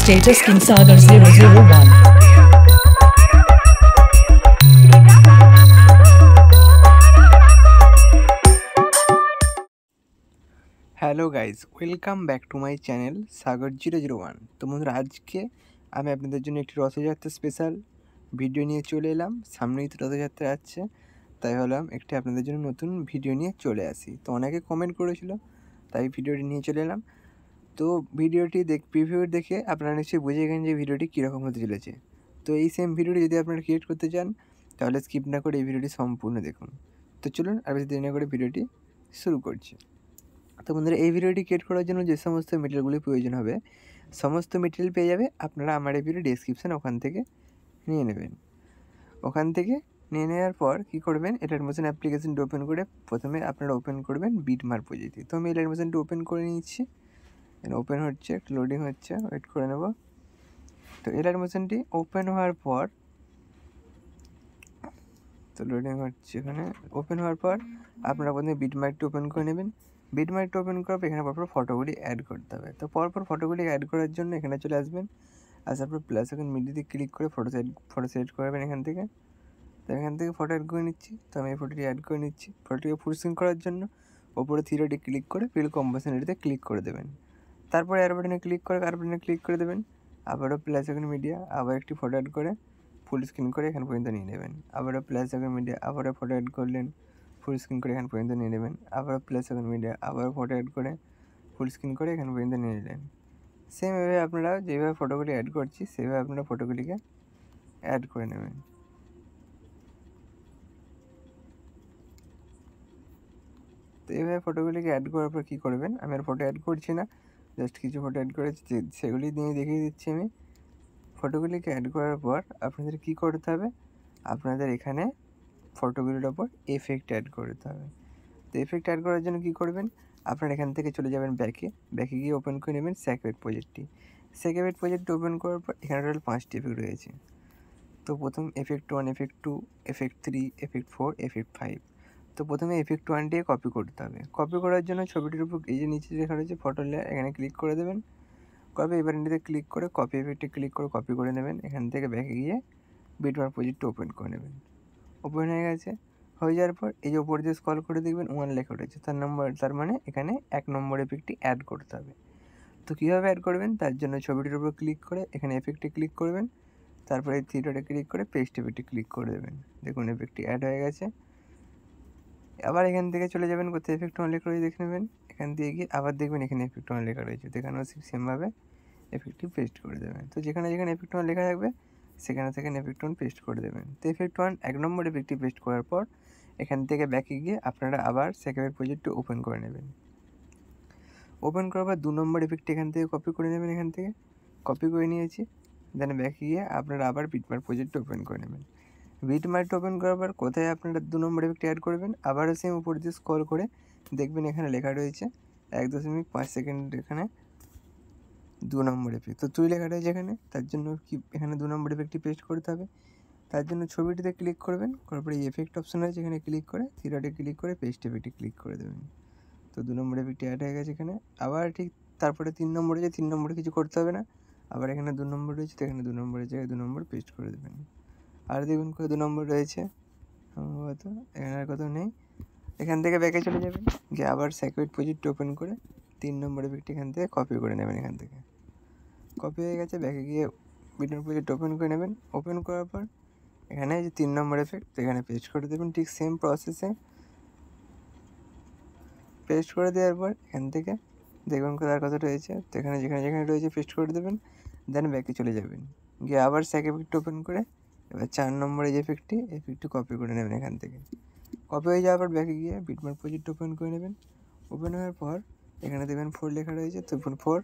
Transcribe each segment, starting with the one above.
status King Sagar 001. Hello guys, welcome back to my channel Sagar 001। তো বন্ধুরা, আজকে আমি আপনাদের জন্য একটি রথযাত্রা স্পেশাল ভিডিও নিয়ে চলে এলাম। সামনেই তো রথযাত্রা আসছে, তাই ভাবলাম একটি আপনাদের জন্য নতুন ভিডিও নিয়ে চলে আসি। তো অনেকে কমেন্ট করেছিল, তাই ভিডিওটি নিয়ে চলে এলাম। তো ভিডিওটি প্রিভিউ দেখে আপনারা নিশ্চয়ই বুঝে গেছেন যে ভিডিওটি কীরকম হতে চলেছে। তো এই সেম ভিডিওটি যদি আপনারা ক্রিয়েট করতে চান, তাহলে স্কিপ না করে এই ভিডিওটি সম্পূর্ণ দেখুন। তো চলুন আর বেশি দেরি না করে ভিডিওটি শুরু করছি। তো বন্ধুরা, এই ভিডিওটি ক্রিয়েট করার জন্য যে সমস্ত মেটেরিয়ালগুলি প্রয়োজন হবে, সমস্ত মেটেরিয়াল পেয়ে যাবে আপনারা আমার এই ভিডিও ডেসক্রিপশান ওখান থেকে নিয়ে নেবেন। ওখান থেকে নিয়ে নেওয়ার পর কী করবেন, এটার মোশন অ্যাপ্লিকেশনটি ওপেন করে প্রথমে আপনারা ওপেন করবেন বিটমার্ক প্রজেক্টটি। তো আমি এটার মোশনটি ওপেন করে নিচ্ছি। ওপেন হচ্ছে, একটু লোডিং হচ্ছে, ওয়েট করে নেব। তো এটার মোশনটি ওপেন হওয়ার পর লোডিং হচ্ছে, এখানে ওপেন হওয়ার পর আপনারা প্রথমে বিটমার্কটি ওপেন করে নেবেন। বিটমার্কটি ওপেন করার পর এখানে পরপর ফটোগুলি অ্যাড করতে হবে। তো পরপর ফটোগুলি অ্যাড করার জন্য এখানে চলে আসবেন। আসার পর প্লাস এখন মিডিয়াতে ক্লিক করে ফটো সিলেক্ট করবেন এখান থেকে। তো এখান থেকে ফটো অ্যাড করে নিচ্ছি। তো আমি এই ফটোটি অ্যাড করে নিচ্ছি। ফটোটিকে ফুল স্ক্রিন করার জন্য ওপরে থ্রিডে ক্লিক করে ফিল কম্পোজিশন এটিতে ক্লিক করে দেবেন। তারপরে এয়ার বাটনে ক্লিক করে কার বাটনে ক্লিক করে দেবেন। আবারও প্লাস এখন মিডিয়া, আবার একটি ফটো অ্যাড করে ফুল স্ক্রিন করে এখান পর্যন্ত নিয়ে নেবেন। আবারও প্লাস এখন মিডিয়া, আবারও ফটো অ্যাড করলেন, ফুল স্ক্রিন করে এখান পর্যন্ত নিয়ে নেবেন। আবারও প্লাস এখন মিডিয়া, আবারও ফটো অ্যাড করে ফুল স্ক্রিন করে এখান পর্যন্ত নিয়ে নিলেন। সেমভাবে আপনারা যেভাবে ফটোগুলি অ্যাড করছি সেভাবে আপনারা ফটোগুলিকে অ্যাড করে নেবেন। তো এইভাবে ফটোগুলিকে অ্যাড করার পর কী করবেন, আমি আর ফটো অ্যাড করছি না, জাস্ট কিছু ফটো অ্যাড করেছি, সেগুলি দিয়ে দেখিয়ে দিচ্ছি আমি। ফটোগুলিকে অ্যাড করার পর আপনাদের কী করতে হবে, আপনাদের এখানে ফটোগুলির ওপর এফেক্ট অ্যাড করতে হবে। তো এফেক্ট অ্যাড করার জন্য কী করবেন, আপনারা এখান থেকে চলে যাবেন ব্যাকে গিয়ে ওপেন করে নেবেন স্যাকএফেক্ট প্রজেক্টটি। স্যাকএফেক্ট প্রজেক্টটি ওপেন করার পর এখানে টোটাল 5টি এফেক্ট রয়েছে। তো প্রথম effect 1, effect 2, effect 3, effect 4, effect 5। তো প্রথমে এফেক্ট 1টিকে কপি করতে হবে। কপি করার জন্য ছবিটির উপর এই যে নিচে লেখা রয়েছে ফটো লেয়ার, এখানে ক্লিক করে দেবেন। কপি এবারটিতে ক্লিক করে কপি এফেক্টে ক্লিক করে কপি করে নেবেন। এখান থেকে ব্যাকে গিয়ে বিটমার্ক প্রজেক্টটি ওপেন করে নেবেন। ওপেন হয়ে গেছে। হয়ে যাওয়ার পর এই যে উপর দিয়ে স্ক্রল করে দেখবেন 1 লেখা রয়েছে, তার মানে এখানে 1 নম্বর এফেক্টটি অ্যাড করতে হবে। তো কীভাবে অ্যাড করবেন, তার জন্য ছবিটির উপর ক্লিক করে এখানে এফেক্টে ক্লিক করবেন। তারপরে এই থ্রি ডটে ক্লিক করে পেস্ট এফেক্টে ক্লিক করে দেবেন। দেখুন এফেক্টটি অ্যাড হয়ে গেছে। আবার এখান থেকে চলে যাবেন, কোথায় এফেক্ট 1 লেখা রয়েছে দেখে নেবেন। এখান থেকে গিয়ে আবার দেখবেন এখানে এফেক্ট 1 লেখা রয়েছে, তো এখানেও সেমভাবে এফেক্টটি পেস্ট করে দেবেন। তো যেখানে যেখানে এফেক্ট 1 লেখা থাকবে সেখানে সেখানে এফেক্ট 1 পেস্ট করে দেবেন। তো এফেক্ট 1 নম্বর এফেক্টটি পেস্ট করার পর এখান থেকে ব্যাকে গিয়ে আপনারা আবার স্যাকএফেক্ট প্রজেক্টটি ওপেন করে নেবেন। ওপেন করার পর 2 নম্বর এফেক্টটি এখান থেকে কপি করে নেবেন। এখান থেকে কপি করে নিয়েছি। দেন ব্যাকে গিয়ে আপনারা আবার বিটমার্ক প্রজেক্টটি ওপেন করে নেবেন। বিটমার্কটি ওপেন করার পর কোথায় আপনারা 2 নম্বর এফেক্টটি অ্যাড করবেন, আবারও সেম উপর দিয়ে স্ক্রল করে দেখবেন এখানে লেখা রয়েছে 1.5 সেকেন্ড, এখানে 2 নম্বর এফেক্ট। তো 2 লেখা রয়েছে এখানে, তার জন্য কি এখানে 2 নম্বর এফেক্টটি পেস্ট করতে হবে। তার জন্য ছবিটিতে ক্লিক করবেন, করার পরে এই এফেক্ট অপশন রয়েছে এখানে ক্লিক করে থ্রি ডটে ক্লিক করে পেস্ট এফেক্টে ক্লিক করে দেবেন। তো 2 নম্বর এফেক্টটি অ্যাড হয়ে গেছে এখানে। আবার ঠিক তারপরে 3 নম্বরে যে 3 নম্বরে কিছু করতে হবে না, আবার এখানে 2 নম্বর রয়েছে, তো এখানে 2 নম্বরের জায়গায় 2 নম্বর পেস্ট করে দেবেন। আর দেখবেন করে 2 নম্বর রয়েছে সম্ভবত, এখানে আর কোথাও নেই। এখান থেকে ব্যাকে চলে যাবেন, গিয়ে আবার স্যাকএফেক্ট প্রজেক্ট ওপেন করে 3 নম্বর এফেক্ট এখান থেকে কপি করে নেবেন। এখান থেকে কপি হয়ে গেছে, ব্যাকে গিয়ে বিটমার্ক প্রজেক্ট ওপেন করে নেবেন। ওপেন করার পর এখানে যে 3 নম্বর এফেক্ট এখানে পেস্ট করে দেবেন। ঠিক সেম প্রসেসে পেস্ট করে দেওয়ার পর এখান থেকে দেখবেন কোথার কথা রয়েছে, তো এখানে যেখানে যেখানে রয়েছে পেস্ট করে দেবেন। দেন ব্যাকে চলে যাবেন, গিয়ে আবার স্যাক এফেক্ট ওপেন করে এবার 4 নম্বরে যে এফেক্টটি কপি করে নেবেন। এখান থেকে কপি হয়ে যাওয়ার পর ব্যাকে গিয়ে বিটমার্ক প্রজেক্ট ওপেন করে নেবেন। ওপেন হওয়ার পর এখানে দেখবেন 4 লেখা রয়েছে, তো 4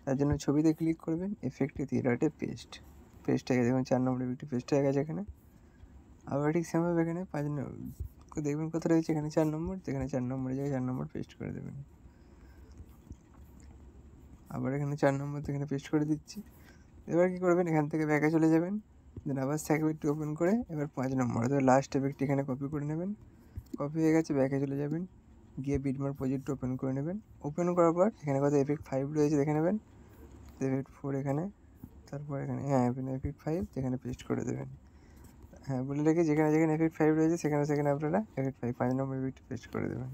তার জন্য ছবিতে ক্লিক করবেন, এফেক্টে থ্রি ডটে পেস্ট হয়ে গেছে। দেখুন 4 নম্বর এফেক্টটি পেস্ট হয়ে গেছে এখানে। আবার ঠিক সেমভাবে এখানে 5 দেখবেন কোথায় রয়েছে, এখানে 4 নম্বর, তো এখানে 4 নম্বরের জায়গায় 4 নম্বর পেস্ট করে দেবেন। আবার এখানে 4 নম্বর, তো এখানে পেস্ট করে দিচ্ছি। এবার কী করবেন, এখান থেকে ব্যাকে চলে যাবেন। দেন আবার স্যাক এফেক্টটি ওপেন করে এবার 5 নম্বর অর্থাৎ লাস্ট এফেক্টটি এখানে কপি করে নেবেন। কপি হয়ে গেছে, ব্যাকে চলে যাবেন, গিয়ে বিটমার্ক প্রজেক্ট ওপেন করে নেবেন। ওপেন করার পর এখানে কোথায় এফেক্ট 5 রয়েছে দেখে নেবেন, এফেক্ট 4 এখানে তারপর এখানে এফেক্ট 5 এখানে পেস্ট করে দেবেন। হ্যাঁ, বলে রেখে যেখানে যেখানে এফেক্ট 5 রয়েছে সেখানে সেখানে আপনারা এফেক্ট 5 নম্বর এফেক্ট পেস্ট করে দেবেন।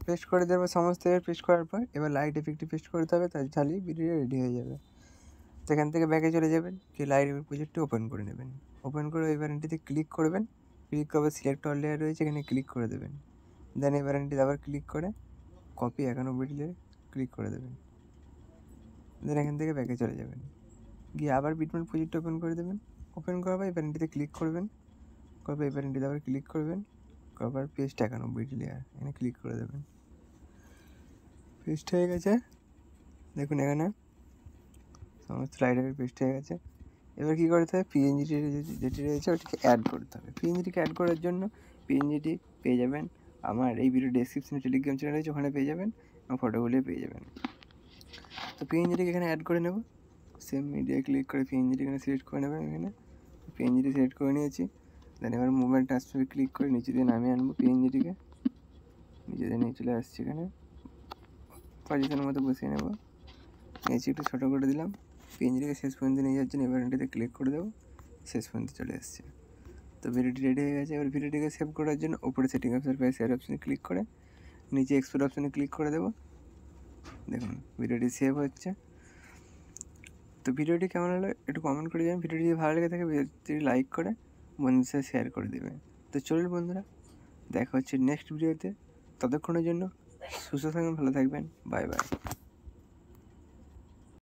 পেস্ট করে দেওয়ার পর সমস্ত পেস্ট করার পর এবার লাইট এফেক্টটি পেস্ট করতে হবে, তাহলেই ভিডিওটা রেডি হয়ে যাবে। তো এখান থেকে ব্যাকে চলে যাবেন, কি লাইট এফেক্ট প্রজেক্টটি ওপেন করে নেবেন। ওপেন করে এই বাটনটিতে ক্লিক করবেন, ক্লিক করে সিলেক্ট অল লেয়ার রয়েছে এখানে ক্লিক করে দেবেন। দেন এই বাটনটিতে আবার ক্লিক করে কপি 91 লেয়ার ক্লিক করে দেবেন। দেন এখান থেকে ব্যাকে চলে যাবেন, গিয়ে আবার বিটম্যাপ প্রজেক্ট ওপেন করে দেবেন। ওপেন করার পর এই বাটনটিতে ক্লিক করবেন, তারপর এই বাটনটিতে আবার ক্লিক করবেন, তারপর পেস্ট 91 লেয়ার এখানে ক্লিক করে দেবেন। পেস্ট হয়ে গেছে, দেখুন এখানে সমস্ত লাইটের পেস্ট হয়ে গেছে। এবার কী করতে হবে, পিএনজিটি যেটি রয়েছে ওটিকে অ্যাড করতে হবে। পিএনজিটিকে অ্যাড করার জন্য পিএনজিটি পেয়ে যাবেন আমার এই ভিডিও ডেসক্রিপশনে টেলিগ্রাম চ্যানেল রয়েছে, ওখানে পেয়ে যাবেন এবং ফটোগুলিও পেয়ে যাবেন। তো পিএনজিটিকে এখানে অ্যাড করে নেব। সেম মিডিয়া ক্লিক করে পিএনজিটি এখানে সিলেক্ট করে নেবেন। এখানে পিএনজিটি সিলেক্ট করে নিয়েছি। দেন এবার মুভমেন্ট ট্রান্সফারে ক্লিক করে নিচে দিয়ে নামিয়ে আনবো পিএনজিটিকে। নিচে দিয়ে নিয়ে চলে আসছে, এখানে পজিশনের মতো বসিয়ে নেব। নিচে একটু ছোটো করে দিলাম। পিএনজিটিকে শেষ পর্যন্ত নিয়ে যাওয়ার জন্য এবার এটিতে ক্লিক করে দেবো, শেষ পর্যন্ত চলে আসছে। তো ভিডিওটি রেডি হয়ে গেছে। এবার ভিডিওটিকে সেভ করার জন্য উপরে সেটিং অপশন পাই শেয়ার অপশনে ক্লিক করে নিচে এক্সপোর্ট অপশনে ক্লিক করে দেবো। দেখুন ভিডিওটি সেভ হচ্ছে। তো ভিডিওটি কেমন হলো একটু কমেন্ট করে যাবেন। ভিডিওটি যদি ভালো লেগে থাকে ভিডিওটি লাইক করে বন্ধুদের সাথে শেয়ার করে দেবেন। তো চলুন বন্ধুরা, দেখা হচ্ছে নেক্সট ভিডিওতে। ততক্ষণের জন্য সুস্থ থাকবেন, ভালো থাকবেন, বাই বাই।